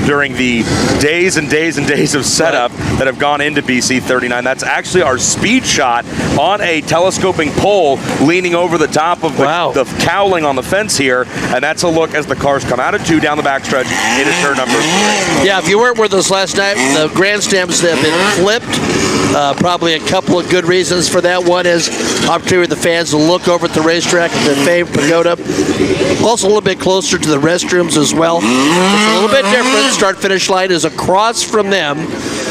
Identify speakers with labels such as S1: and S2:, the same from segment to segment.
S1: during the days and days and days of setup that have gone into BC39. That's actually our speed shot on a telescoping pole leaning over the top of the cowling on the fence here, and that's a look as the cars come out of 2 down the backstretch into turn number 3.
S2: Yeah, if you weren't with us last night, the grandstands have been flipped. Probably a couple of good reasons for that. One is opportunity for the fans to look over at the racetrack at the famed pagoda. Also a little bit closer to the restrooms as well. It's a little bit different. Start-finish line is across from them,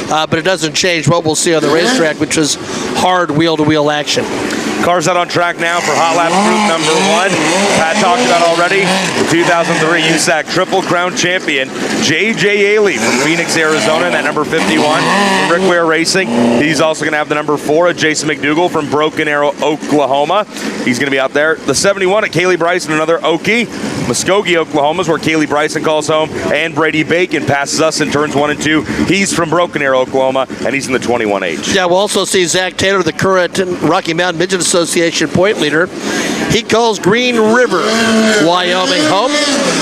S2: but it doesn't change what we'll see on the racetrack, which is hard wheel-to-wheel action.
S1: Cars out on track now for Hot Laps Group number 1. Pat talked about already the 2003 USAC Triple Crown champion, J.J. Ailey from Phoenix, Arizona, and that number 51 from Rick Ware Racing. He's also going to have the number 4 at Jason McDougall from Broken Arrow, Oklahoma. He's going to be out there. The 71 at Kaylee Bryson, another Okie. Muskogee, Oklahoma is where Kaylee Bryson calls home, and Brady Bacon passes us in turns 1 and 2. He's from Broken Arrow, Oklahoma, and he's in the 21H.
S2: Yeah, we'll also see Zach Taylor, the current Rocky Mountain Midget Association point leader. He calls Green River, Wyoming home.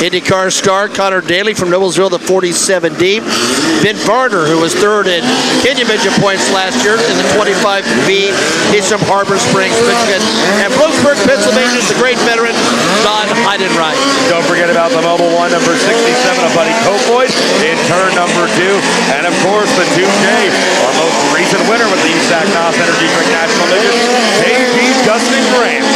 S2: IndyCar star Connor Daly from Noblesville, the 47D. Ben Varner, who was 3rd in Kenya Midget points last year in the 25B. He's from Harbor Springs, Michigan. And Bloomsburg, Pennsylvania is the great veteran, Don Heidenreich.
S1: Don't forget about the Mobile 1, number 67, of Buddy Kofoid in turn number 2. And of course, the 2K, our most recent winner with the USAC NOS Energy Drink National Midget, KG Dustin Grant.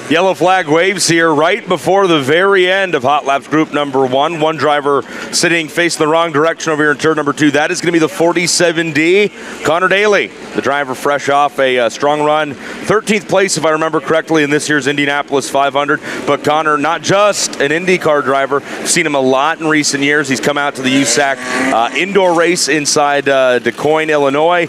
S1: Yellow flag waves here right before the very end of Hot Laps Group number 1. One driver sitting facing the wrong direction over here in turn number 2. That is going to be the 47D, Connor Daly, the driver fresh off a strong run. 13th place, if I remember correctly, in this year's Indianapolis 500. But Connor, not just an IndyCar driver, seen him a lot in recent years. He's come out to the USAC indoor race inside Des Moines, Illinois.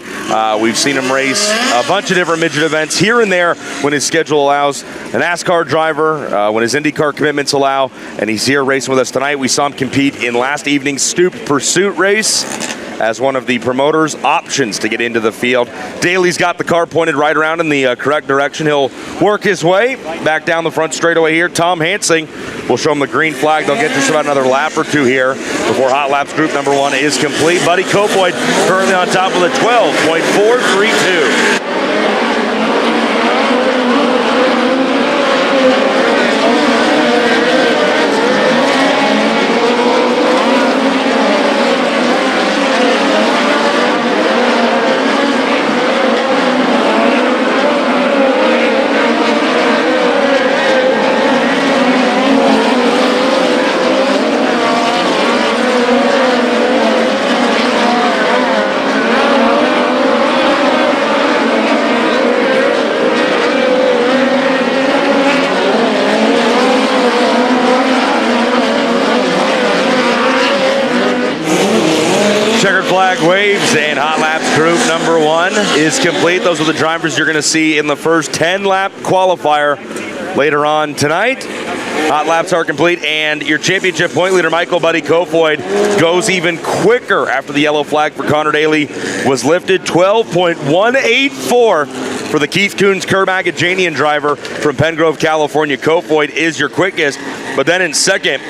S1: We've seen him race a bunch of different midget events here and there when his schedule allows. An NASCAR driver when his IndyCar commitments allow, and he's here racing with us tonight. We saw him compete in last evening's Stoop Pursuit race as one of the promoters' options to get into the field. Daly's got the car pointed right around in the correct direction. He'll work his way back down the front straightaway here. Tom Hansing will show him the green flag. They'll get just about another lap or two here before Hot Laps Group number 1 is complete. Buddy Kofoid currently on top of the 12.432. Waves and Hot Laps Group number 1 is complete. Those are the drivers you're going to see in the first 10-lap qualifier later on tonight. Hot laps are complete, and your championship point leader, Michael Buddy Kofoid, goes even quicker after the yellow flag for Connor Daly was lifted. 12.184 for the Keith Coons Kerr-Magajanian driver from Pengrove, California. Kofoid is your quickest, but then in second,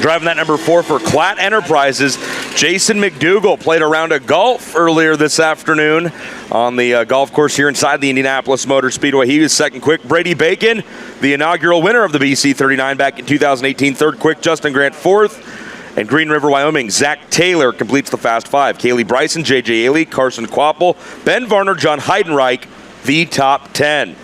S1: driving that number 4 for Klatt Enterprises, Jason McDougall played a round of golf earlier this afternoon on the golf course here inside the Indianapolis Motor Speedway. He was second quick. Brady Bacon, the inaugural winner of the BC39 back in 2018, third quick. Justin Grant, fourth. And Green River, Wyoming, Zach Taylor completes the Fast Five. Kaylee Bryson, J.J. Ailey, Carson Quapple, Ben Varner, John Heidenreich, the top 10.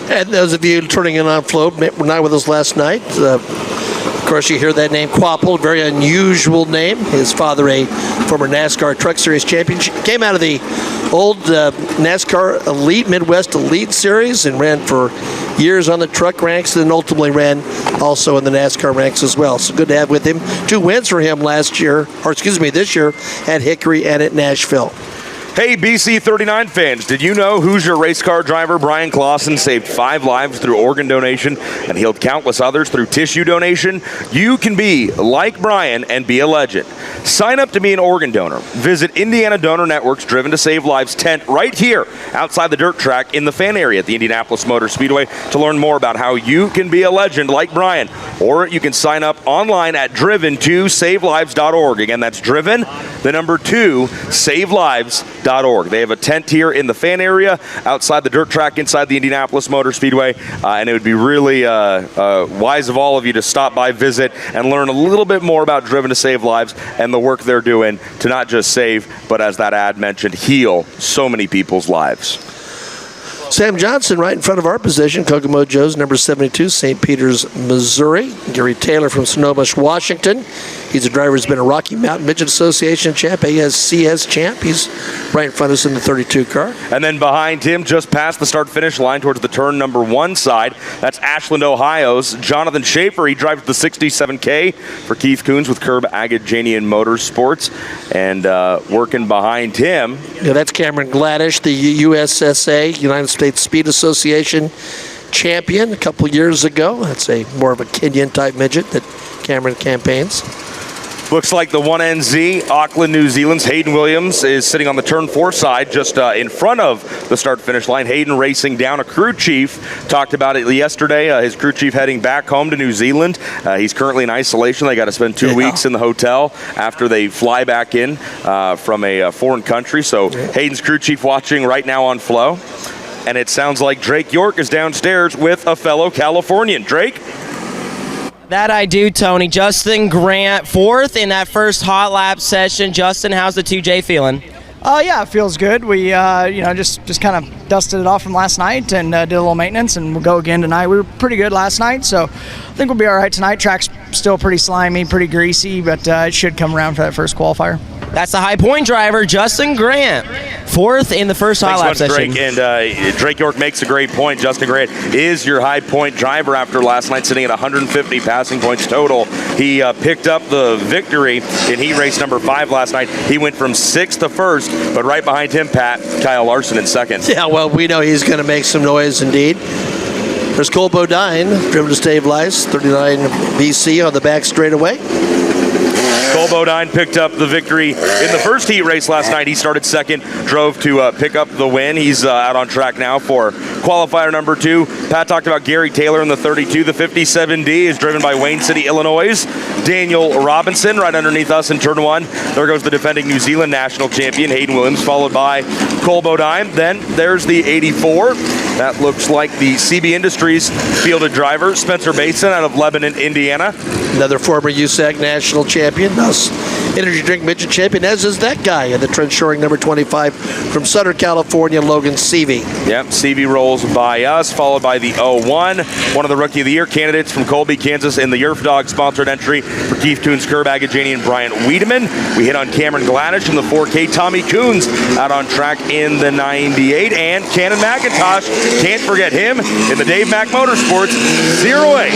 S2: And those of you turning in on Flow were not with us last night. Of course, you hear that name, Quapple, very unusual name. His father, a former NASCAR Truck Series champion, came out of the old NASCAR Elite, Midwest Elite Series, and ran for years on the truck ranks, and then ultimately ran also in the NASCAR ranks as well. So good to have with him. 2 wins for him this year at Hickory and at Nashville.
S1: Hey, BC39 fans, did you know Hoosier race car driver Brian Clausen saved 5 lives through organ donation and healed countless others through tissue donation? You can be like Brian and be a legend. Sign up to be an organ donor. Visit Indiana Donor Network's Driven to Save Lives tent right here outside the dirt track in the fan area at the Indianapolis Motor Speedway to learn more about how you can be a legend like Brian. Or you can sign up online at driven2savelives.org. Again, that's driven, the number 2, savelives.org. They have a tent here in the fan area outside the dirt track inside the Indianapolis Motor Speedway, and it would be really wise of all of you to stop by, visit, and learn a little bit more about Driven to Save Lives and the work they're doing to not just save, but as that ad mentioned, heal so many people's lives.
S2: Sam Johnson right in front of our position, Kokomo Joe's number 72, St. Peters, Missouri. Gary Taylor from Snohomish, Washington. He's a driver who's been a Rocky Mountain Midget Association champ, ASCS champ. He's right in front of us in the 32 car.
S1: And then behind him, just past the start-finish line towards the turn number 1 side, that's Ashland, Ohio's Jonathan Schaefer. He drives the 67K for Keith Coons with Curb Agajanian Motorsports. And working behind him,
S2: yeah, that's Cameron Gladish, the USSA, United States Speed Association champion a couple years ago. That's more of a Kenyan-type midget that Cameron campaigns.
S1: Looks like the 1NZ, Auckland, New Zealand's Hayden Williams is sitting on the turn 4 side, just in front of the start-finish line. Hayden racing down a crew chief. Talked about it yesterday. His crew chief heading back home to New Zealand. He's currently in isolation. They got to spend 2 weeks in the hotel after they fly back in from a foreign country. So Hayden's crew chief watching right now on Flow. And it sounds like Drake York is downstairs with a fellow Californian. Drake?
S3: That I do, Tony. Justin Grant, 4th in that first hot lap session. Justin, how's the 2J feeling?
S4: Yeah, it feels good. We, just kind of dusted it off from last night and did a little maintenance, and we'll go again tonight. We were pretty good last night, so I think we'll be all right tonight. Track's still pretty slimy, pretty greasy, but it should come around for that first qualifier.
S3: That's the High Point driver, Justin Grant, 4th in the first hot lap session.
S1: Drake, and Drake York makes a great point. Justin Grant is your High Point driver after last night, sitting at 150 passing points total. He picked up the victory in heat race number 5 last night. He went from 6th to 1st, but right behind him, Pat, Kyle Larson in 2nd.
S2: Yeah, well, we know he's going to make some noise indeed. There's Cole Bodine, Driven to Save Lives, 39 BC on the back straightaway.
S1: Cole Bodine picked up the victory in the first heat race last night. He started 2nd, drove to pick up the win. He's out on track now for qualifier number 2. Pat talked about Gary Taylor in the 32. The 57D is driven by Wayne City, Illinois' Daniel Robinson right underneath us in turn 1. There goes the defending New Zealand national champion, Hayden Williams, followed by Cole Bodine. Then there's the 84. That looks like the CB Industries fielded driver, Spencer Basin out of Lebanon, Indiana.
S2: Another former USAC national champion, us energy drink midget champion, as is that guy in the trench shoring number 25 from Sutter, California, Logan Seavey.
S1: Yep, Seavey rolls by us, followed by the 01, one of the Rookie of the Year candidates from Colby, Kansas, in the Yerf Dog sponsored entry for Keith Coons, Curb Agajani, and Bryant Wiedemann. We hit on Cameron Gladish in the 4K. Tommy Coons out on track in the 98, and Cannon McIntosh, can't forget him in the Dave Mack Motorsports 08.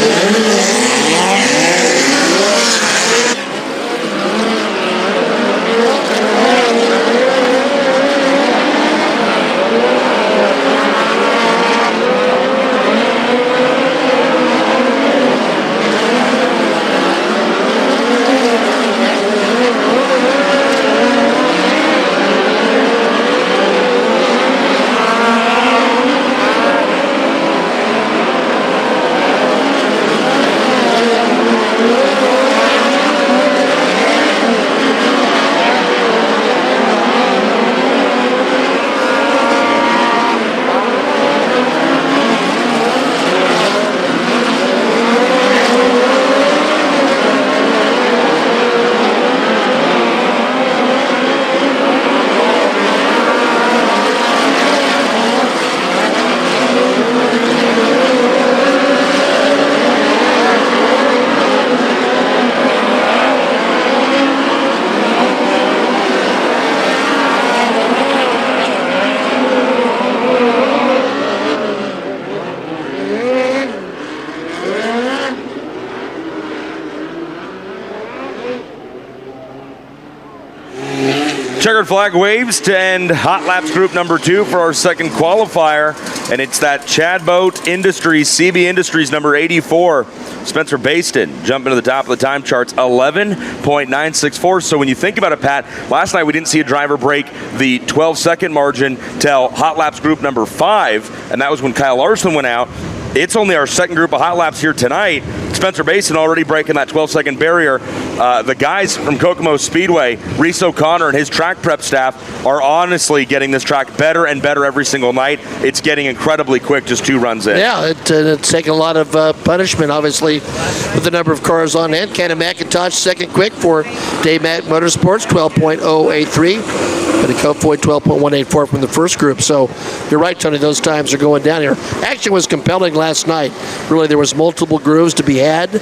S1: Checkered flag waves to end Hot Laps Group number 2 for our second qualifier, and it's that Chad Boat Industries, CB Industries number 84, Spencer Baston, jumping to the top of the time charts, 11.964. So when you think about it, Pat, last night we didn't see a driver break the 12-second margin till Hot Laps Group number 5, and that was when Kyle Larson went out. It's only our second group of hot laps here tonight. Spencer Basin already breaking that 12-second barrier. The guys from Kokomo Speedway, Reese O'Connor and his track prep staff, are honestly getting this track better and better every single night. It's getting incredibly quick just 2 runs in.
S2: Yeah, it's taken a lot of punishment, obviously, with the number of cars on hand. Cannon McIntosh, second quick for Dave Mack Motorsports, 12.083. But a Kofoid 12.184 from the first group. So you're right, Tony, those times are going down here. Action was compelling last night. Really, there was multiple grooves to be had.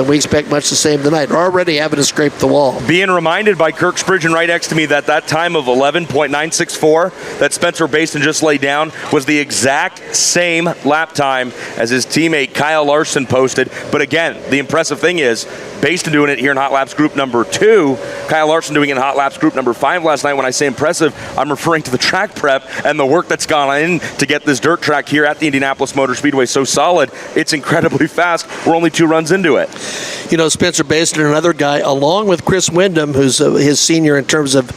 S2: We expect much the same tonight. Already having to scrape the wall.
S1: Being reminded by Kirk Spridgen right next to me that time of 11.964 that Spencer Basin just laid down was the exact same lap time as his teammate Kyle Larson posted. But again, the impressive thing is Basin doing it here in Hot Laps Group number 2. Kyle Larson doing it in Hot Laps Group number 5 last night. When I say impressive, I'm referring to the track prep and the work that's gone in to get this dirt track here at the Indianapolis Motor Speedway so solid. It's incredibly fast. We're only 2 runs into it.
S2: You know, Spencer Basin, another guy, along with Chris Wyndham, who's his senior in terms of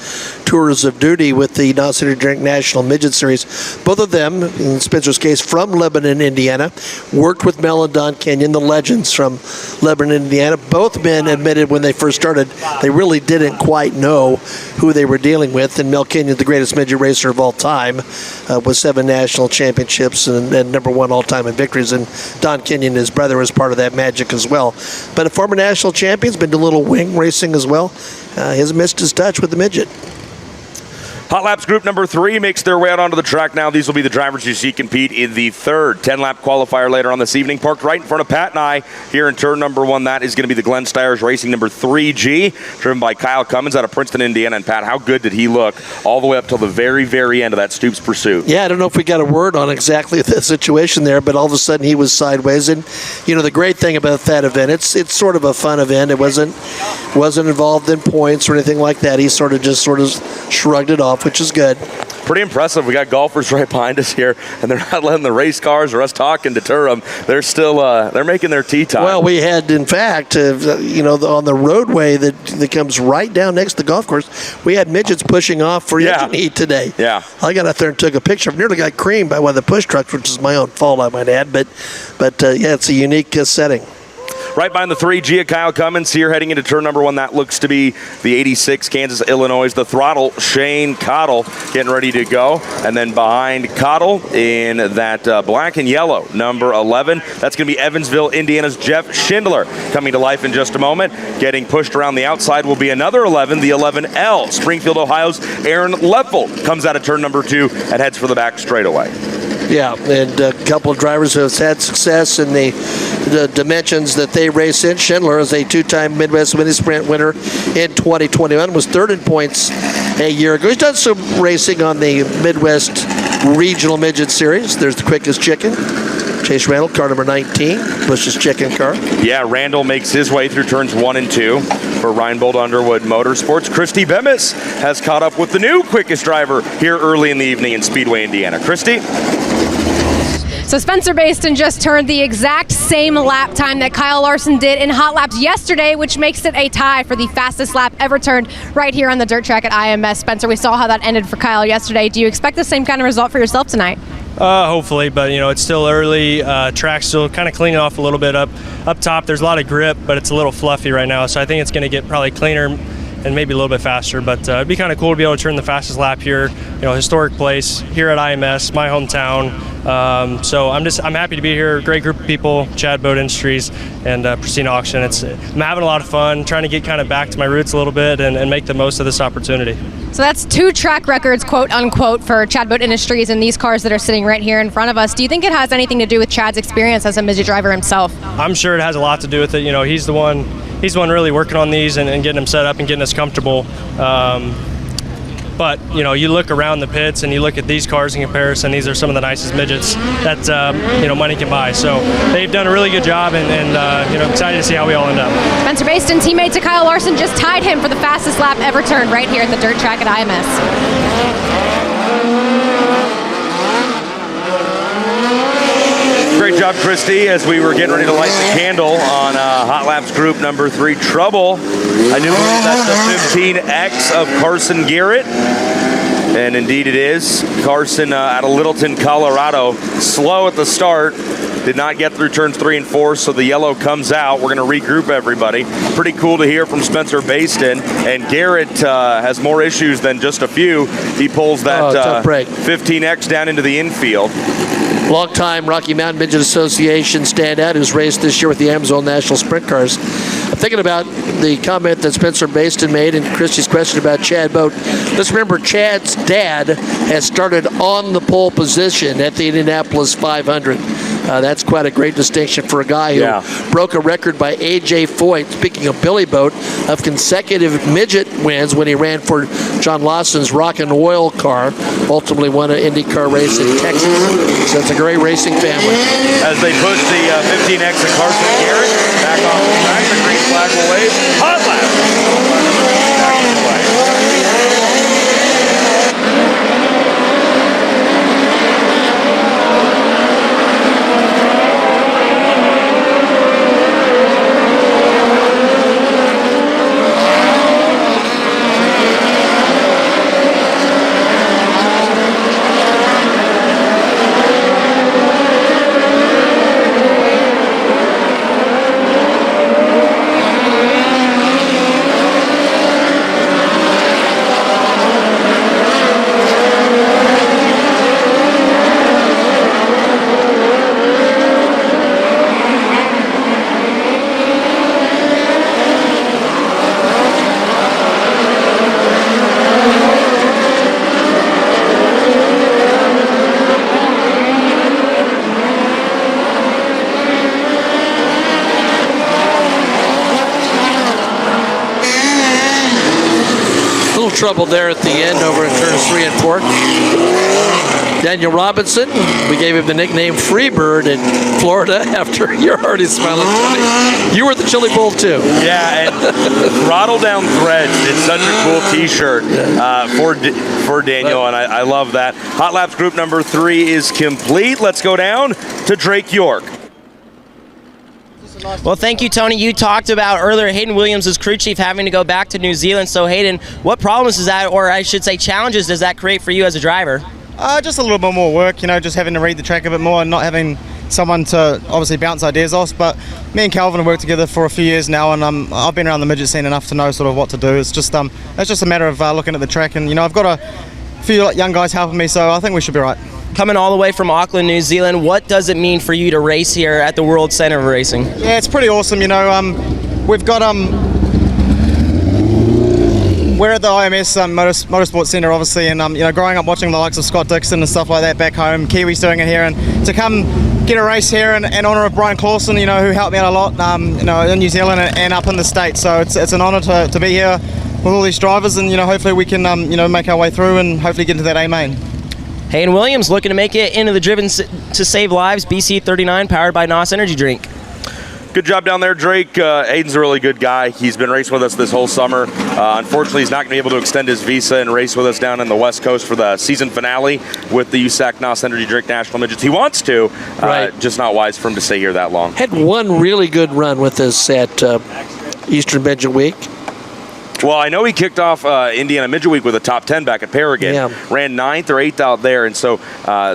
S2: tours of duty with the Non-City Drink National Midget Series. Both of them, in Spencer's case, from Lebanon, Indiana, worked with Mel and Don Kenyon, the legends from Lebanon, Indiana. Both men admitted when they first started they really didn't quite know who they were dealing with. And Mel Kenyon, the greatest midget racer of all time, with 7 national championships and number 1 all-time in victories. And Don Kenyon, his brother, was part of that magic as well. But a former national champion's been to little wing racing as well. He hasn't missed his touch with the midget.
S1: Hot Laps Group number 3 makes their way out onto the track now. These will be the drivers you see compete in the third 10-lap qualifier later on this evening. Parked right in front of Pat and I here in turn number 1. That is going to be the Glenn Stires Racing number 3G, driven by Kyle Cummins out of Princeton, Indiana. And Pat, how good did he look all the way up till the very, very end of that Stoops pursuit?
S2: Yeah, I don't know if we got a word on exactly the situation there, but all of a sudden he was sideways. And, you know, the great thing about that event, it's sort of a fun event. It wasn't involved in points or anything like that. He sort of shrugged it off, which is good.
S1: Pretty impressive. We got golfers right behind us here, and they're not letting the race cars or us talking deter them. They're still they're making their tee time.
S2: Well, we had, in fact, on the roadway that comes right down next to the golf course, we had midgets pushing off for engine heat today.
S1: Yeah.
S2: I got out there and took a picture. I nearly got creamed by one of the push trucks, which is my own fault, I might add. But yeah, it's a unique setting.
S1: Right behind the 3G, Kyle Cummins here heading into turn number 1. That looks to be the 86 Kansas, Illinois. The throttle, Shane Cottle getting ready to go. And then behind Cottle in that black and yellow, number 11. That's going to be Evansville, Indiana's Jeff Schindler coming to life in just a moment. Getting pushed around the outside will be another 11, the 11L. Springfield, Ohio's Aaron Leffel comes out of turn number 2 and heads for the back straightaway.
S2: Yeah, and a couple of drivers who have had success in the dimensions that they race in. Schindler is a 2-time Midwest Mini Sprint winner in 2021, was 3rd in points a year ago. He's done some racing on the Midwest Regional Midget Series. There's the quickest chicken. Chase Randall, car number 19, Bush's chicken car. Yeah,
S1: Randall makes his way through turns 1 and 2 for Reinbold Underwood Motorsports. Christy Bemis has caught up with the new quickest driver here early in the evening in Speedway, Indiana. Christy?
S5: So Spencer Baston just turned the exact same lap time that Kyle Larson did in Hot Laps yesterday, which makes it a tie for the fastest lap ever turned right here on the dirt track at IMS. Spencer, we saw how that ended for Kyle yesterday. Do you expect the same kind of result for yourself tonight?
S6: Hopefully, but it's still early. Track's still kind of cleaning off a little bit up top. There's a lot of grip, but it's a little fluffy right now, so I think it's going to get probably cleaner and maybe a little bit faster, but it'd be kind of cool to be able to turn the fastest lap here. Historic place here at IMS, my hometown. So I'm happy to be here. Great group of people, Chad Boat Industries and Pristine Auction. I'm having a lot of fun, trying to get kind of back to my roots a little bit and make the most of this opportunity.
S5: So that's 2 track records, quote unquote, for Chad Boat Industries and these cars that are sitting right here in front of us. Do you think it has anything to do with Chad's experience as a midget driver himself?
S6: I'm sure it has a lot to do with it. He's the one really working on these and getting them set up and getting us comfortable. But, you know, you look around the pits and you look at these cars in comparison, these are some of the nicest midgets that, you know, money can buy. So they've done a really good job, and you know, excited to see how we all end up.
S5: Spencer Baston, teammate to Kyle Larson, just tied him for the fastest lap ever turned right here at the dirt track at IMS.
S1: Great job, Christy, as we were getting ready to light the candle on Hot Laps Group number 3. Trouble. I do believe that's the 15X of Carson Garrett. And indeed it is. Carson out of Littleton, Colorado. Slow at the start. Did not get through turns 3 and 4, so the yellow comes out. We're going to regroup everybody. Pretty cool to hear from Spencer Baston. And Garrett has more issues than just a few. He pulls that 15X down into the infield.
S2: Long-time Rocky Mountain Midget Association standout who's raced this year with the Amazon National Sprint Cars. I'm thinking about the comment that Spencer Baston made and Christy's question about Chad Boat. Let's remember Chad's dad has started on the pole position at the Indianapolis 500. That's quite a great distinction for a guy who broke a record by A.J. Foyt, speaking of Billy Boat, of consecutive midget wins when he ran for John Lawson's Rock and Oil car, ultimately won an IndyCar race in Texas. So it's a great racing family.
S1: As they push the 15X of Carson Garrett back off the track, the green flag will wave. Hot lap. Back in play.
S2: Trouble there at the end over in turns 3 and 4. Daniel Robinson, we gave him the nickname Freebird in Florida after you're already smiling, Tony. You were the Chili Bowl too.
S1: Yeah, and Throttle Down Threads. It's such a cool t-shirt for Daniel, and I love that. Hot Laps Group number 3 is complete. Let's go down to Drake York.
S3: Well, thank you, Tony. You talked about earlier Hayden Williams as crew chief having to go back to New Zealand. So, Hayden, what problems does that, or I should say challenges, does that create for you as a driver?
S7: Just a little bit more work, you know, just having to read the track a bit more and not having someone to obviously bounce ideas off. But me and Calvin have worked together for a few years now, and I've been around the midget scene enough to know sort of what to do. It's just a matter of looking at the track, and, you know, I've got a few young guys helping me, so I think we should be right.
S3: Coming all the way from Auckland, New Zealand, what does it mean for you to race here at the World Center of Racing?
S7: Yeah, it's pretty awesome. You know, we've got we're at the IMS Motorsports Centre, obviously, and you know, growing up watching the likes of Scott Dixon and stuff like that back home, Kiwis doing it here, and to come get a race here in honour of Brian Clausen, you know, who helped me out a lot, you know, in New Zealand and up in the States. So it's an honour to be here with all these drivers, and you know, hopefully we can you know, make our way through and hopefully get into that A main.
S3: Hayden Williams looking to make it into the Driven to Save Lives BC39, powered by NOS Energy Drink.
S1: Good job down there, Drake. Aiden's a really good guy. He's been racing with us this whole summer. Unfortunately, he's not going to be able to extend his visa and race with us down in the West Coast for the season finale with the USAC NOS Energy Drink National Midgets. He wants to, just not wise for him to stay here that long.
S2: Had one really good run with us at Eastern Midget Week.
S1: Well, I know he kicked off Indiana Midget Week with a top 10 back at Paragon. Yeah. Ran 9th or 8th out there, and so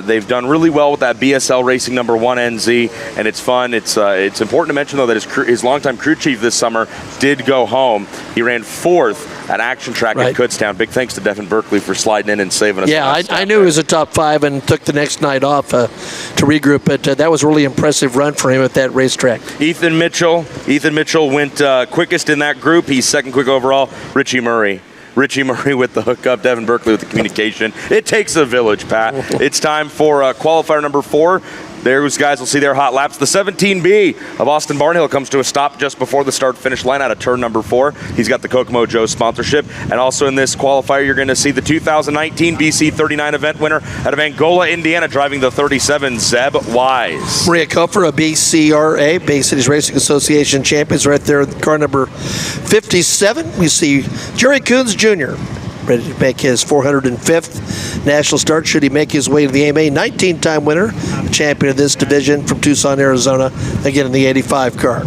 S1: they've done really well with that BSL Racing number 1 NZ, and it's fun. It's important to mention, though, that his longtime crew chief this summer did go home. He ran 4th at Action Track at Kutztown. Big thanks to Devin Berkeley for sliding in and saving us.
S2: Yeah, I knew he was a top 5 and took the next night off to regroup, but that was a really impressive run for him at that racetrack.
S1: Ethan Mitchell went quickest in that group. He's second quick overall. Richie Murray with the hookup, Devin Berkeley with the communication. It takes a village, Pat. It's time for qualifier number 4. those guys will see their hot laps. The 17B of Austin Barnhill comes to a stop just before the start-finish line out of turn number 4. He's got the Kokomo Joe sponsorship. And also in this qualifier, you're going to see the 2019 BC39 event winner out of Angola, Indiana, driving the 37, Zeb Wise.
S2: Maria Kofer, a BCRA, Bay Cities Racing Association champions, right there in car number 57. We see Jerry Coons Jr. ready to make his 405th national start. Should he make his way to the AMA, 19-time winner, champion of this division from Tucson, Arizona, again in the 85 car.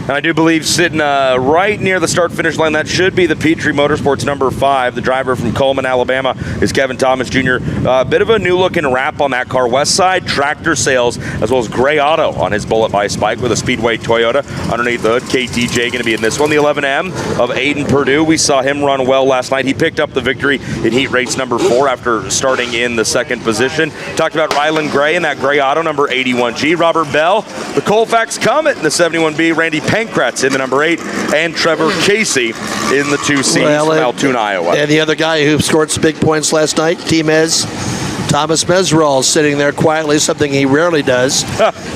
S1: And I do believe sitting right near the start-finish line, that should be the Petrie Motorsports number 5. The driver from Coleman, Alabama, is Kevin Thomas Jr. A bit of a new-looking wrap on that car. West Side Tractor Sales, as well as Gray Auto on his Bullet by Spike with a Speedway Toyota underneath the hood. KTJ going to be in this one. The 11M of Aiden Purdue. We saw him run well last night. He picked up the victory in heat race number 4 after starting in the 2nd position. Talked about Rylan Gray in that Gray Auto, number 81G. Robert Bell, the Colfax Comet in the 71B. Randy Pankratz in the number 8, and Trevor Casey in the 2C from Altoona, Iowa.
S2: And the other guy who scored some big points last night, Thomas Meserol, sitting there quietly, something he rarely does,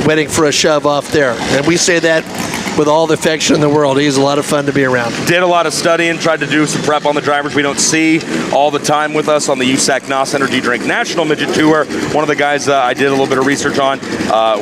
S2: waiting for a shove off there. And we say that with all the affection in the world. He's a lot of fun to be around.
S1: Did a lot of studying, tried to do some prep on the drivers we don't see all the time with us on the USAC NOS Energy Drink National Midget Tour. One of the guys I did a little bit of research on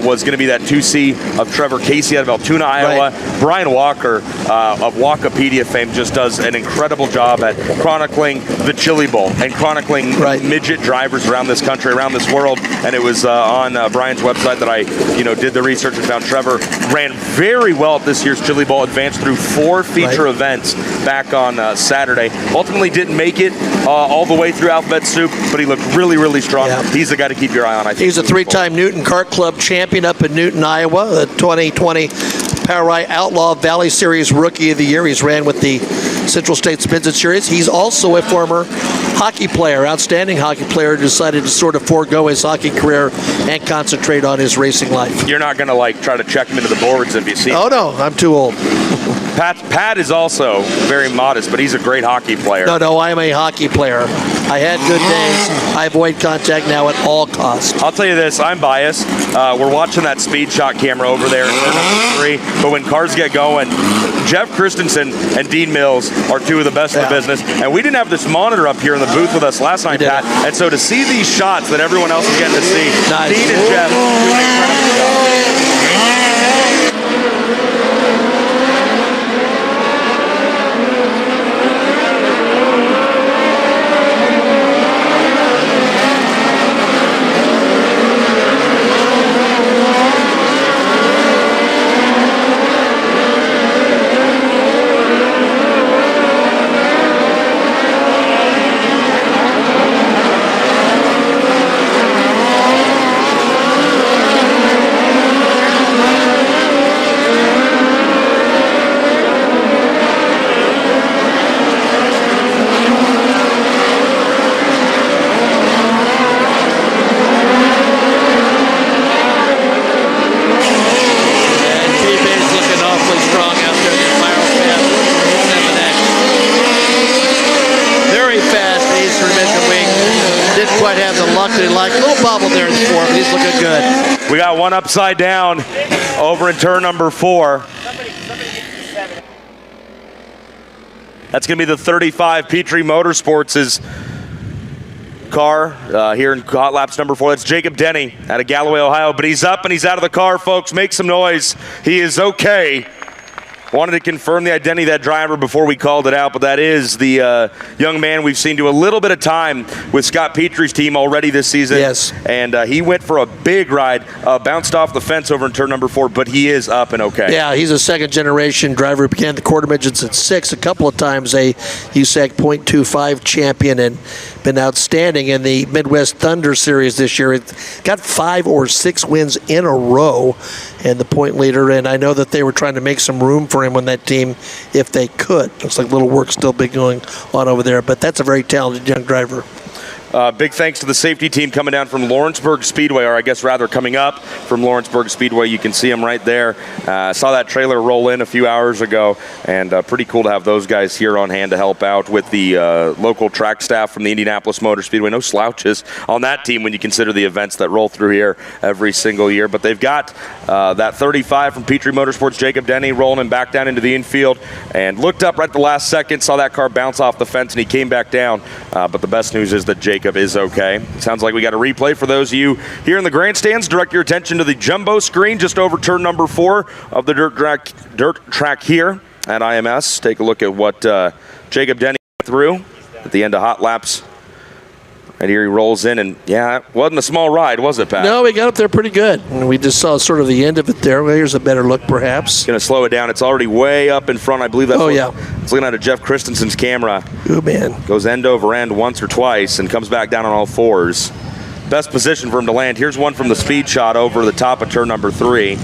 S1: was going to be that 2C of Trevor Casey out of Altoona, Iowa. Right. Brian Walker of Walkopedia fame just does an incredible job at chronicling the Chili Bowl and chronicling midget drivers around this country, around this world. And it was on Brian's website that I did the research and found Trevor ran very well at this year's Chili Bowl, advanced through 4 feature events back on Saturday. Ultimately didn't make it all the way through Alphabet Soup, but he looked really, really strong. Yeah. He's the guy to keep your eye on, I think.
S2: He's a 3-time Newton Kart Club champion up in Newton, Iowa, the 2020 POWRi Outlaw Valley Series Rookie of the Year. He's ran with the Central States Midget Series. He's also a former hockey player, outstanding hockey player, decided to sort of forego his hockey career and concentrate on his racing life.
S1: You're not going to try to check him into the boards if you see him.
S2: Oh no, I'm too old.
S1: Pat is also very modest, but he's a great hockey player.
S2: No, I am a hockey player. I had good days. I avoid contact now at all costs.
S1: I'll tell you this, I'm biased. We're watching that speed shot camera over there in turn number 3, but when cars get going, Jeff Christensen and Dean Mills are 2 of the best in the business, and we didn't have this monitor up here in the booth with us last night, Pat, and so to see these shots that everyone else is getting to see, Dean and Jeff do an incredible job. We got one upside down over in turn number 4. That's going to be the 35 Petrie Motorsports' car here in hot laps number 4. That's Jacob Denny out of Galloway, Ohio. But he's up and he's out of the car, folks. Make some noise. He is okay. Wanted to confirm the identity of that driver before we called it out, but that is the young man we've seen do a little bit of time with Scott Petrie's team already this season.
S2: Yes.
S1: And he went for a big ride, bounced off the fence over in turn number 4, but he is up and okay.
S2: Yeah, he's a second-generation driver who began the quarter midgets at 6, a couple of times a USAC .25 champion, and been outstanding in the Midwest Thunder Series this year. It got 5 or 6 wins in a row, and the point leader, and I know that they were trying to make some room for him on that team if they could. Looks like little work still been going on over there, but that's a very talented young driver.
S1: Big thanks to the safety team coming down from Lawrenceburg Speedway, or I guess rather coming up from Lawrenceburg Speedway. You can see them right there. Saw that trailer roll in a few hours ago, and pretty cool to have those guys here on hand to help out with the local track staff from the Indianapolis Motor Speedway. No slouches on that team when you consider the events that roll through here every single year. But they've got that 35 from Petrie Motorsports, Jacob Denny, rolling him back down into the infield, and looked up right at the last second, saw that car bounce off the fence, and he came back down. But the best news is that Jacob is okay. Sounds like we got a replay for those of you here in the grandstands. Direct your attention to the jumbo screen just over turn number 4 of the dirt track here at IMS. Take a look at what Jacob Denny went through at the end of hot laps. Right here he rolls in, and yeah, it wasn't a small ride, was it, Pat?
S2: No, we got up there pretty good. And we just saw sort of the end of it there. Well, here's a better look, perhaps.
S1: Going to slow it down. It's already way up in front. I believe that's
S2: yeah.
S1: It's looking at a Jeff Christensen's camera.
S2: Oh, man.
S1: Goes end over end once or twice and comes back down on all fours. Best position for him to land. Here's one from the speed shot over the top of turn number 3.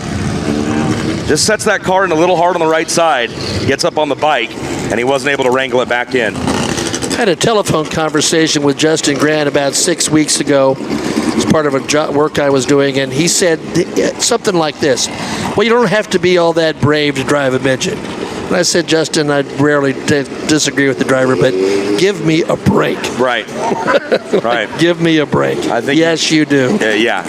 S1: Just sets that car in a little hard on the right side. Gets up on the bike, and he wasn't able to wrangle it back in.
S2: I had a telephone conversation with Justin Grant about 6 weeks ago as part of a work I was doing, and he said something like this: well, you don't have to be all that brave to drive a midget. And I said, Justin, I rarely disagree with the driver, but give me a break.
S1: Right. Right.
S2: Give me a break.
S1: I think
S2: yes, you do.
S1: Yeah.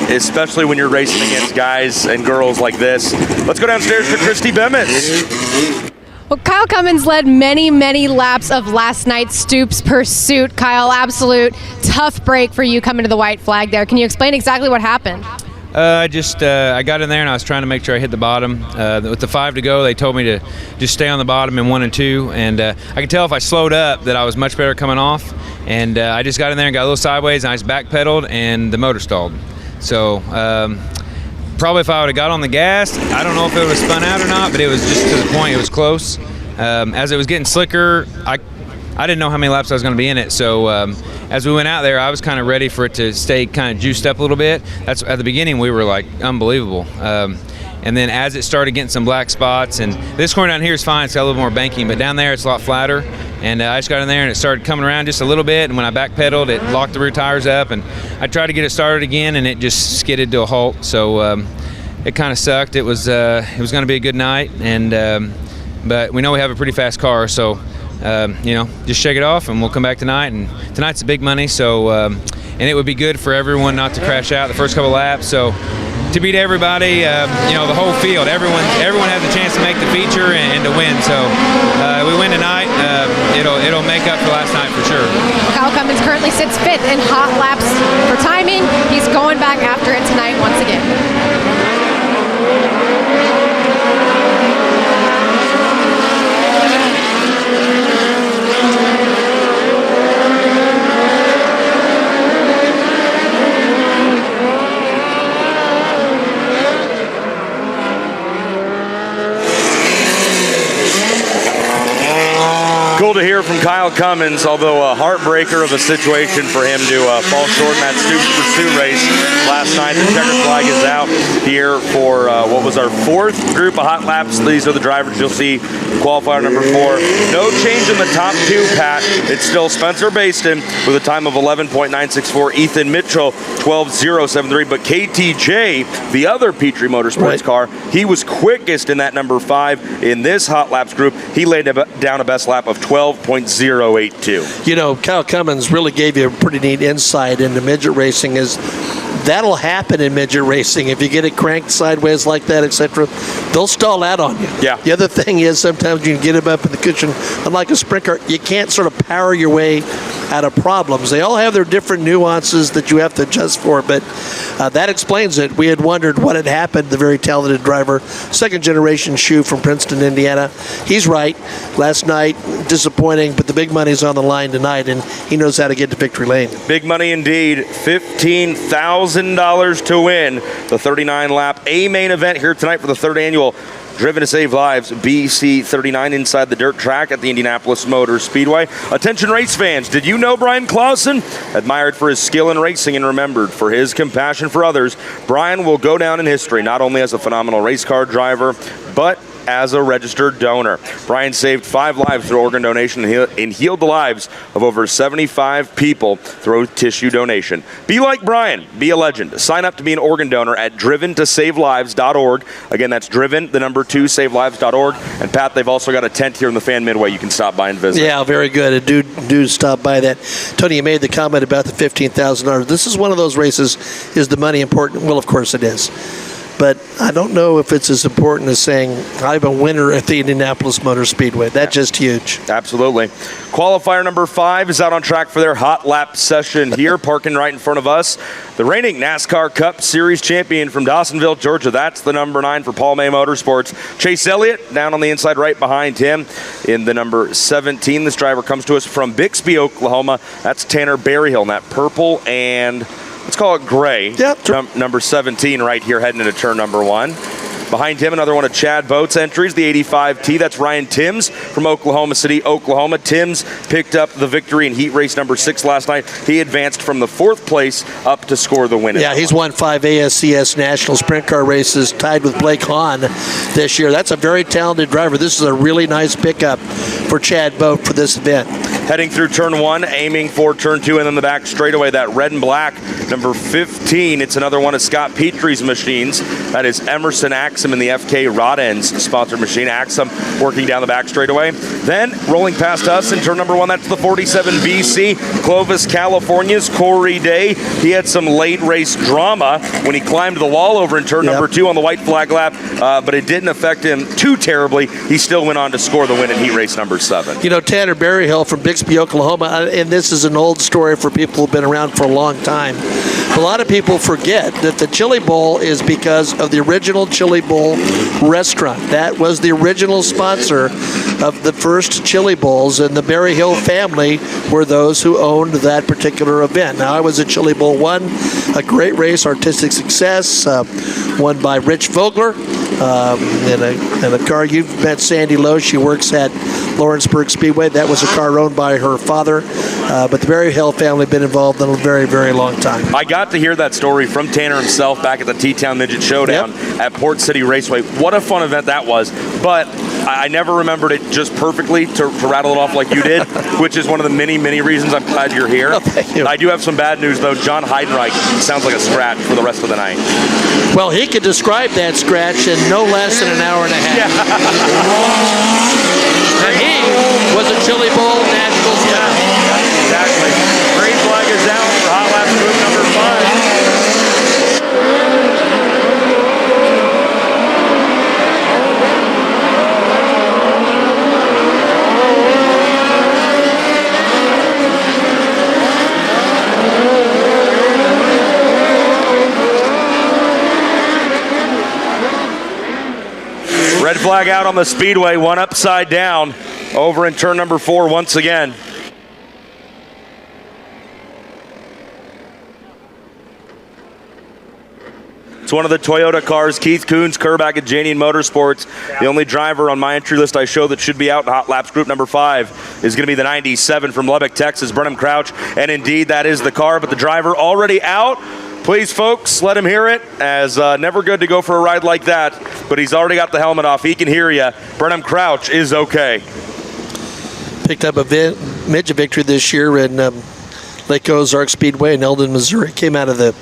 S1: Especially when you're racing against guys and girls like this. Let's go downstairs to Christy Bemmons.
S5: Well, Kyle Cummins led many, many laps of last night's Stoops pursuit. Kyle, absolute tough break for you coming to the white flag there. Can you explain exactly what happened?
S8: I got in there and I was trying to make sure I hit the bottom. With the 5 to go, they told me to just stay on the bottom in 1 and 2. And I could tell if I slowed up that I was much better coming off. And I just got in there and got a little sideways, and I just backpedaled, and the motor stalled. So probably if I would have got on the gas, I don't know if it would have spun out or not, but it was just to the point. It was close. As it was getting slicker, I didn't know how many laps I was going to be in it. So as we went out there, I was kind of ready for it to stay kind of juiced up a little bit. That's at the beginning we were like unbelievable. And then as it started getting some black spots, and this corner down here is fine, it's got a little more banking, but down there it's a lot flatter. And I just got in there and it started coming around just a little bit, and when I backpedaled, it locked the rear tires up, and I tried to get it started again, and it just skidded to a halt. So it kind of sucked. It was going to be a good night, and but we know we have a pretty fast car, so just shake it off, and we'll come back tonight. And tonight's the big money, so and it would be good for everyone not to crash out the first couple laps. So to beat everybody, the whole field, everyone has a chance to make the feature and to win. So we win tonight, it'll make up for last night for sure.
S5: Kyle Cummins currently sits 5th in hot laps for timing. He's going back after it tonight once again.
S1: Cool to hear from Kyle Cummins, although a heartbreaker of a situation for him to fall short in that Stoops pursuit race last night. The checker flag is out here for what was our 4th group of hot laps. These are the drivers you'll see. Qualifier number 4. No change in the top 2, Pat. It's still Spencer Baston with a time of 11.964. Ethan Mitchell, 12.073. But KTJ, the other Petrie Motorsports car, he was quickest in that number 5 in this hot laps group. He laid down a best lap of 12.082.
S2: Kyle Cummins really gave you a pretty neat insight into midget racing. That'll happen in midget racing. If you get it cranked sideways like that, etc., they'll stall out on you.
S1: Yeah.
S2: The other thing is sometimes you can get them up in the cushion. Unlike a sprint car, you can't sort of power your way out of problems. They all have their different nuances that you have to adjust for, but that explains it. We had wondered what had happened. The very talented driver, second-generation shoe from Princeton, Indiana. He's right. Last night, disappointing, but the big money's on the line tonight, and he knows how to get to victory lane.
S1: Big money indeed. $15,000 to win the 39-lap A main event here tonight for the 3rd annual Driven to Save Lives BC39 inside the dirt track at the Indianapolis Motor Speedway. Attention race fans, did you know Brian Clausen? Admired for his skill in racing and remembered for his compassion for others, Brian will go down in history not only as a phenomenal race car driver, but as a registered donor. Brian saved 5 lives through organ donation and healed the lives of over 75 people through tissue donation. Be like Brian. Be a legend. Sign up to be an organ donor at driven2savelives.org. Again, that's driven2savelives.org. And Pat, they've also got a tent here in the Fan Midway you can stop by and visit.
S2: Yeah, very good. And do stop by that. Tony, you made the comment about the $15,000. This is one of those races. Is the money important? Well, of course it is. But I don't know if it's as important as saying, I'm a winner at the Indianapolis Motor Speedway. That's just huge.
S1: Absolutely. Qualifier number 5 is out on track for their hot lap session here, parking right in front of us. The reigning NASCAR Cup Series champion from Dawsonville, Georgia. That's the number 9 for Paul May Motorsports. Chase Elliott down on the inside right behind him in the number 17. This driver comes to us from Bixby, Oklahoma. That's Tanner Berryhill in that purple and let's call it gray.
S2: Yep.
S1: Number 17 right here heading into turn number 1. Behind him, another one of Chad Boat's entries, the 85T. That's Ryan Timms from Oklahoma City, Oklahoma. Timms picked up the victory in heat race number 6 last night. He advanced from the 4th place up to score the win.
S2: Yeah, he's won 5 ASCS National Sprint Car races, tied with Blake Hahn this year. That's a very talented driver. This is a really nice pickup for Chad Boat for this event.
S1: Heading through turn 1, aiming for turn 2, and then the back straightaway, that red and black, number 15. It's another one of Scott Petrie's machines. That is Emerson Axum in the FK Rod Ends sponsored machine. Axum working down the back straightaway. Then rolling past us in turn number 1, that's the 47 BC, Clovis, California's Corey Day. He had some late race drama when he climbed the wall over in turn number 2 on the white flag lap, but it didn't affect him too terribly. He still went on to score the win in heat race number 7.
S2: You know, Tanner Berryhill from Bixby, Oklahoma, and this is an old story for people who've been around for a long time. A lot of people forget that the Chili Bowl is because of the original Chili Bowl restaurant. That was the original sponsor of the first Chili Bowls, and the Berryhill family were those who owned that particular event. Now, I was at Chili Bowl 1, a great race, artistic success, won by Rich Vogler. In a car, you've met Sandy Lowe. She works at Lawrenceburg Speedway. That was a car owned by her father. But the Berryhill family have been involved in a very, very long time.
S1: I got to hear that story from Tanner himself back at the T-Town Midget Showdown at Port City Raceway. What a fun event that was. But I never remembered it just perfectly to rattle it off like you did, which is one of the many, many reasons I'm glad you're here.
S2: Oh, thank you.
S1: I do have some bad news, though. John Heidenreich sounds like a scratch for the rest of the night.
S2: Well, he could describe that scratch in no less than an hour and a half. And he was a Chili Bowl Nationals winner.
S1: Exactly. Green flag is down for hot lap group number 5. Red flag out on the speedway, one upside down over in turn number 4 once again. It's one of the Toyota cars, Keith Coons, Kerback at Janian Motorsports. The only driver on my entry list I show that should be out in Hot Laps Group number 5 is going to be the 97 from Lubbock, Texas, Brenham Crouch. And indeed, that is the car, but the driver already out. Please, folks, let him hear it, as never good to go for a ride like that, but he's already got the helmet off. He can hear you. Brenham Crouch is okay.
S2: Picked up a midget victory this year in Lake Ozark Speedway in Eldon, Missouri. Came out of the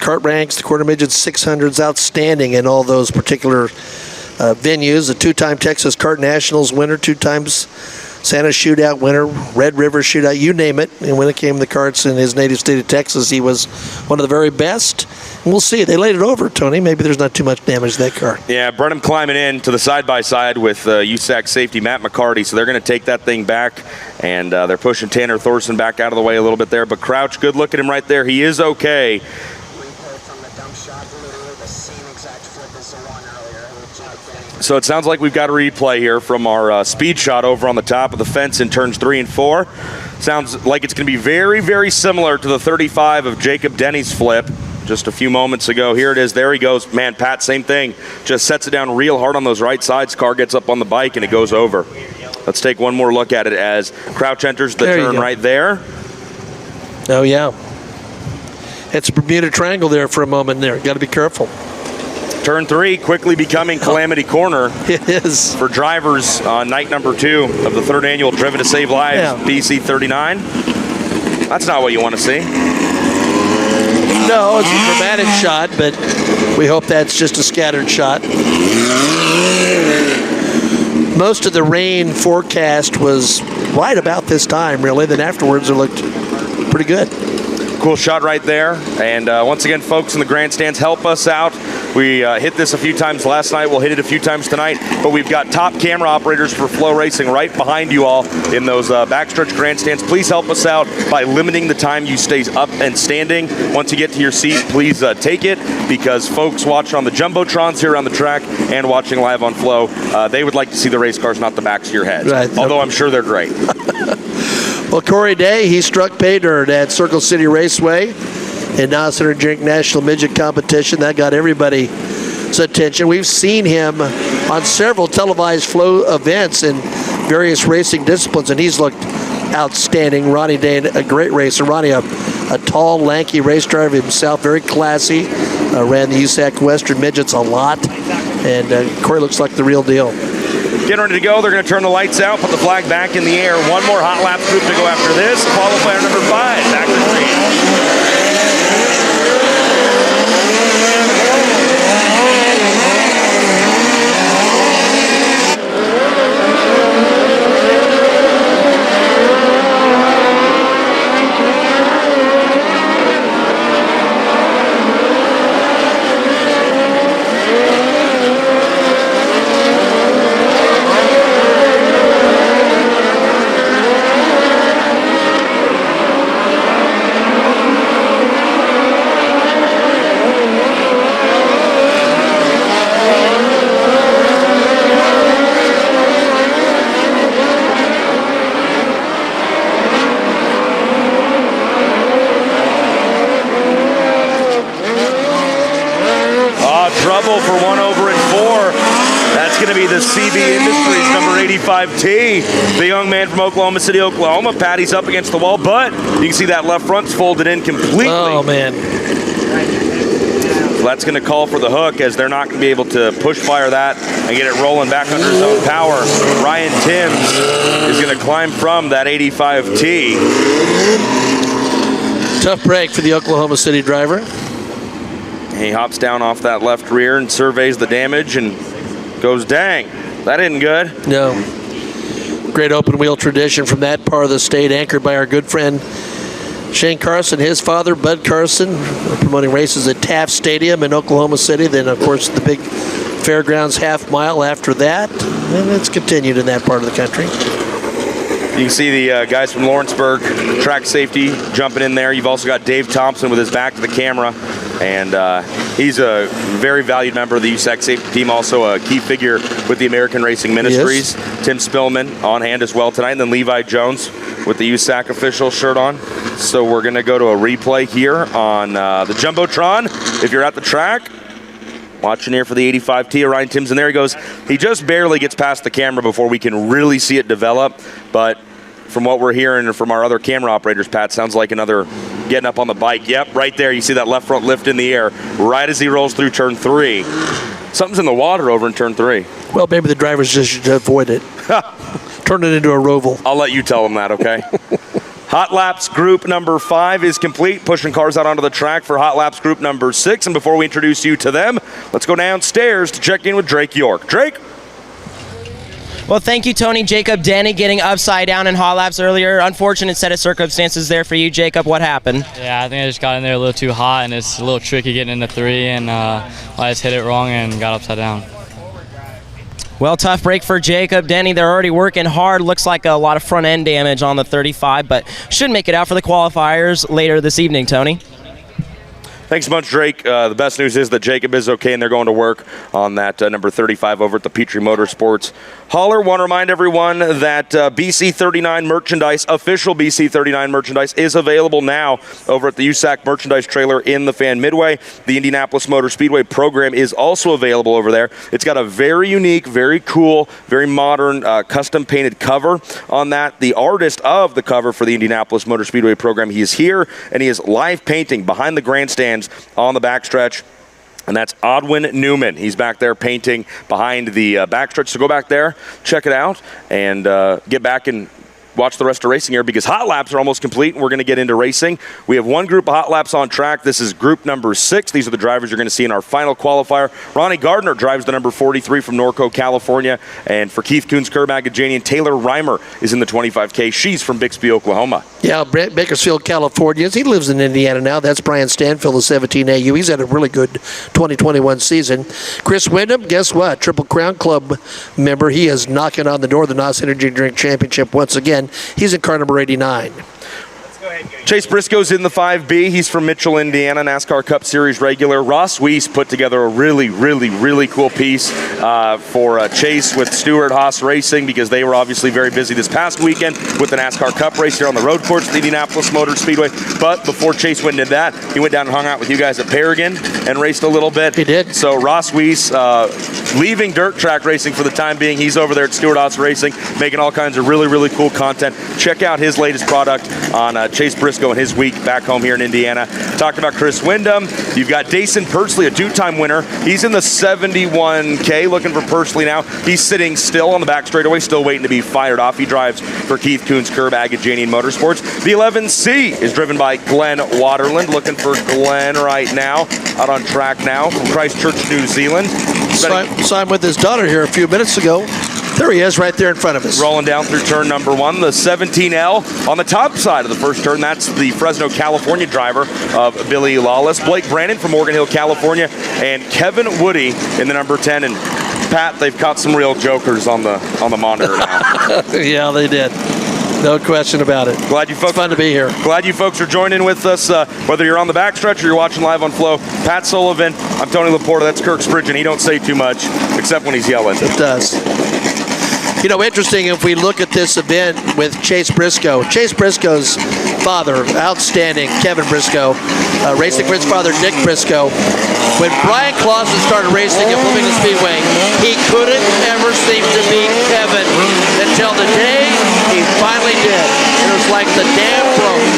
S2: kart ranks, the quarter midgets, 600s, outstanding in all those particular venues. A 2-time Texas Kart Nationals winner, 2 times Santa Shootout winner, Red River Shootout, you name it. And when it came to the karts in his native state of Texas, he was one of the very best. And we'll see. They laid it over, Tony. Maybe there's not too much damage to that car.
S1: Yeah, Brenham climbing in to the side-by-side with USAC safety Matt McCarty, so they're going to take that thing back, and they're pushing Tanner Thorson back out of the way a little bit there. But Crouch, good look at him right there. He is okay. So it sounds like we've got a replay here from our speed shot over on the top of the fence in turns 3 and 4. Sounds like it's going to be very, very similar to the 35 of Jacob Denny's flip just a few moments ago. Here it is. There he goes. Man, Pat, same thing. Just sets it down real hard on those right sides. Car gets up on the bike, and it goes over. Let's take one more look at it as Crouch enters the turn right there.
S2: Oh, yeah. It's a Bermuda Triangle there for a moment there. Got to be careful.
S1: Turn 3 quickly becoming Calamity Corner.
S2: It is.
S1: For drivers on night number 2 of the 3rd annual Driven to Save Lives BC39. That's not what you want to see.
S2: No, it's a dramatic shot, but we hope that's just a scattered shot. Most of the rain forecast was right about this time, really. Then afterwards, it looked pretty good.
S1: Cool shot right there. And once again, folks in the grandstands, help us out. We hit this a few times last night. We'll hit it a few times tonight. But we've got top camera operators for Flow Racing right behind you all in those backstretch grandstands. Please help us out by limiting the time you stay up and standing. Once you get to your seat, please take it, because folks watching on the Jumbotrons here on the track and watching live on Flow, they would like to see the race cars, not the backs of your heads.
S2: Right.
S1: Although I'm sure they're great.
S2: Well, Corey Day, he struck pay dirt at Circle City Raceway in Center Drink National Midget Competition. That got everybody's attention. We've seen him on several televised Flow events in various racing disciplines, and he's looked outstanding. Ronnie Day, a great racer. Ronnie, a tall, lanky race driver himself, very classy. Ran the USAC Western Midgets a lot, and Corey looks like the real deal.
S1: Getting ready to go. They're going to turn the lights out, put the flag back in the air. One more hot lap group to go after this. Qualifier number 5, back to the green. Trouble for 1 over and 4. That's going to be the CB Industries number 85T. The young man from Oklahoma City, Oklahoma. Patty's up against the wall, but you can see that left front's folded in completely.
S2: Oh, man.
S1: So that's going to call for the hook, as they're not going to be able to push fire that and get it rolling back under his own power. Ryan Timms is going to climb from that 85T.
S2: Tough break for the Oklahoma City driver.
S1: He hops down off that left rear and surveys the damage and goes, dang, that isn't good.
S2: No. Great open wheel tradition from that part of the state, anchored by our good friend Shane Carson, his father, Bud Carson, promoting races at Taft Stadium in Oklahoma City. Then, of course, the big Fairgrounds half mile after that. And it's continued in that part of the country.
S1: You can see the guys from Lawrenceburg, track safety, jumping in there. You've also got Dave Thompson with his back to the camera. And he's a very valued member of the USAC safety team, also a key figure with the American Racing Ministries. Tim Spillman on hand as well tonight, and then Levi Jones with the USAC official shirt on. So we're going to go to a replay here on the Jumbotron. If you're at the track, watching here for the 85T, Ryan Timms, and there he goes. He just barely gets past the camera before we can really see it develop, but from what we're hearing from our other camera operators, Pat, sounds like another getting up on the bike. Yep, right there. You see that left front lift in the air right as he rolls through turn 3. Something's in the water over in turn 3.
S2: Well, maybe the drivers just should avoid it. Turn it into a roval.
S1: I'll let you tell them that, okay? Hot Laps group number 5 is complete, pushing cars out onto the track for Hot Laps group number 6. And before we introduce you to them, let's go downstairs to check in with Drake York. Drake?
S3: Well, thank you, Tony. Jacob Denny getting upside down in hot laps earlier. Unfortunate set of circumstances there for you, Jacob. What happened?
S9: Yeah, I think I just got in there a little too hot, and it's a little tricky getting into 3, and I just hit it wrong and got upside down.
S3: Well, tough break for Jacob Denny. They're already working hard. Looks like a lot of front end damage on the 35, but should make it out for the qualifiers later this evening, Tony.
S1: Thanks so much, Drake. The best news is that Jacob is okay and they're going to work on that number 35 over at the Petrie Motorsports Hauler. Want to remind everyone that BC39 merchandise, official BC39 merchandise, is available now over at the USAC merchandise trailer in the Fan Midway. The Indianapolis Motor Speedway program is also available over there. It's got a very unique, very cool, very modern, custom painted cover on that. The artist of the cover for the Indianapolis Motor Speedway program, he is here and he is live painting behind the grandstands on the backstretch. And that's Odwin Newman. He's back there painting behind the backstretch. So go back there, check it out, and get back and watch the rest of racing here, because hot laps are almost complete and we're going to get into racing. We have one group of hot laps on track. This is group number 6. These are the drivers you're going to see in our final qualifier. Ronnie Gardner drives the number 43 from Norco, California. And for Keith Coons, Kerb Agajanian, Taylor Reimer is in the 25K. She's from Bixby, Oklahoma.
S2: Yeah, Bakersfield, California. He lives in Indiana now. That's Brian Stanfield of 17AU. He's had a really good 2021 season. Chris Wyndham, guess what? Triple Crown Club member. He is knocking on the door of the NOS Energy Drink Championship once again. He's in car number 89.
S1: Chase Briscoe's in the 5B. He's from Mitchell, Indiana, NASCAR Cup Series regular. Ross Weiss put together a really cool piece for Chase with Stuart Haas Racing, because they were obviously very busy this past weekend with the NASCAR Cup race here on the road course at the Indianapolis Motor Speedway. But before Chase went into that, he went down and hung out with you guys at Paragon and raced a little bit.
S2: He did.
S1: So Ross Weiss, leaving dirt track racing for the time being, he's over there at Stuart Haas Racing, making all kinds of really cool content. Check out his latest product on Chase Briscoe and his week back home here in Indiana. Talked about Chris Wyndham. You've got Dason Pursley, a 2-time winner. He's in the 71K, looking for Pursley now. He's sitting still on the back straightaway, still waiting to be fired off. He drives for Keith Coons, Kerb Agajanian Motorsports. The 11C is driven by Glenn Waterland, looking for Glenn right now, out on track now from Christchurch, New Zealand.
S2: Saw him with his daughter here a few minutes ago. There he is, right there in front of us.
S1: Rolling down through turn number 1, the 17L on the top side of the first turn. That's the Fresno, California driver of Billy Lawless. Blake Brandon from Morgan Hill, California, and Kevin Woody in the number 10. And Pat, they've caught some real jokers on the monitor now.
S2: Yeah, they did. No question about it.
S1: Glad you folks.
S2: It's fun to be here.
S1: Glad you folks are joining with us, whether you're on the backstretch or you're watching live on Flow. Pat Sullivan, I'm Tony Laporta, that's Kirk Spridgen. He don't say too much, except when he's yelling.
S2: It does. You know, interesting, if we look at this event with Chase Briscoe. Chase Briscoe's father, outstanding, Kevin Briscoe, racing for his father, Dick Briscoe. When Brian Clausen started racing at Bloomington Speedway, he couldn't ever seem to beat Kevin until the day he finally did. It was like the dam broke.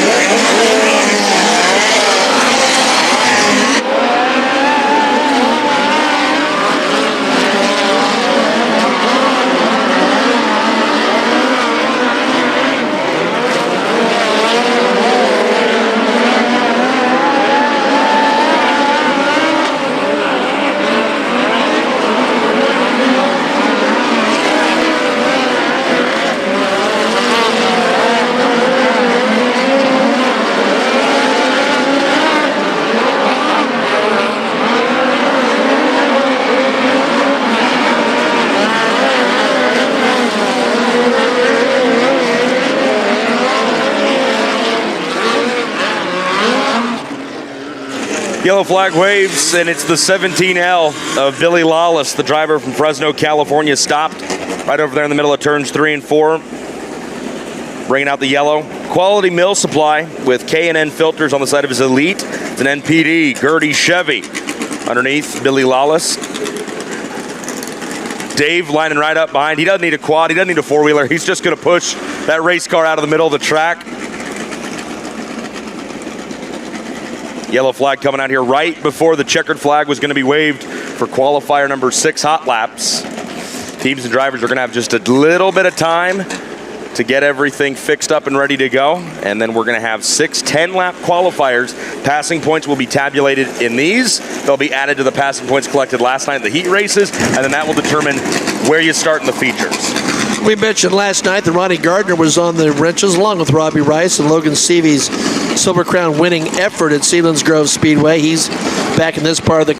S1: Yellow flag waves, and it's the 17L of Billy Lawless, the driver from Fresno, California, stopped right over there in the middle of turns 3 and 4. Bringing out the yellow. Quality mill supply with K&N filters on the side of his Elite. It's an NPD, Gertie Chevy. Underneath, Billy Lawless. Dave lining right up behind. He doesn't need a quad. He doesn't need a four-wheeler. He's just going to push that race car out of the middle of the track. Yellow flag coming out here right before the checkered flag was going to be waved for qualifier number 6 hot laps. Teams and drivers are going to have just a little bit of time to get everything fixed up and ready to go. And then we're going to have 6 10-lap qualifiers. Passing points will be tabulated in these. They'll be added to the passing points collected last night in the heat races, and then that will determine where you start in the features.
S2: We mentioned last night that Ronnie Gardner was on the wrenches along with Robbie Rice and Logan Seavey's Silver Crown winning effort at Sealands Grove Speedway. He's back in this part of the